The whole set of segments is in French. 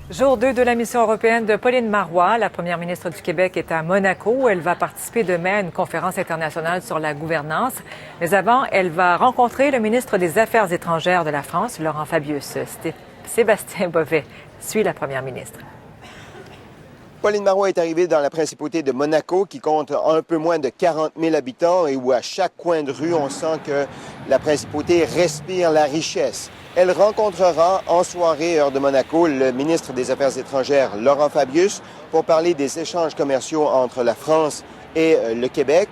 Jour 2 de la mission européenne de Pauline Marois. La première ministre du Québec est à Monaco où elle va participer demain à une conférence internationale sur la gouvernance. Mais avant, elle va rencontrer le ministre des Affaires étrangères de la France, Laurent Fabius. Sébastien Bovet suit la première ministre. Pauline Marois est arrivée dans la principauté de Monaco, qui compte un peu moins de 40 000 habitants et où à chaque coin de rue, on sent que la principauté respire la richesse. Elle rencontrera en soirée, heure de Monaco, le ministre des Affaires étrangères, Laurent Fabius, pour parler des échanges commerciaux entre la France et le Québec.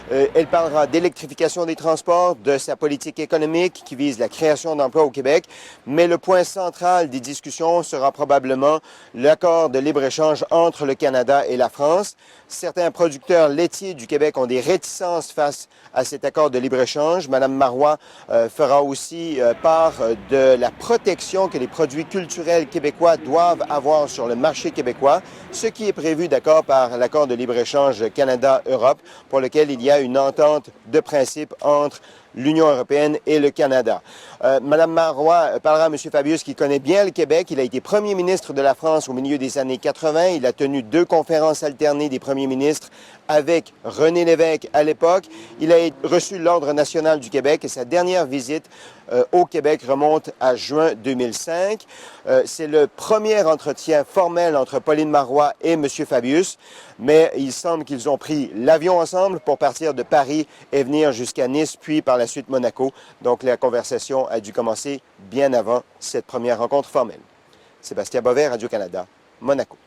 Elle parlera d'électrification des transports, de sa politique économique qui vise la création d'emplois au Québec. Mais le point central des discussions sera probablement l'accord de libre-échange entre le Canada et la France. Certains producteurs laitiers du Québec ont des réticences face à cet accord de libre-échange. Madame Marois fera aussi part de la protection que les produits culturels québécois doivent avoir sur le marché québécois, ce qui est prévu d'accord par l'accord de libre-échange Canada-Europe, pour lequel il y a une entente de principe entre l'Union européenne et le Canada. Madame Marois parlera à M. Fabius, qui connaît bien le Québec. Il a été premier ministre de la France au milieu des années 80. Il a tenu 2 conférences alternées des premiers ministres avec René Lévesque à l'époque. Il a reçu l'Ordre national du Québec et sa dernière visite au Québec remonte à juin 2005. C'est le premier entretien formel entre Pauline Marois et M. Fabius, mais il semble qu'ils ont pris l'avion ensemble pour partir de Paris et venir jusqu'à Nice, puis par la suite Monaco. Donc la conversation a dû commencer bien avant cette première rencontre formelle. Sébastien Bovet, Radio-Canada, Monaco.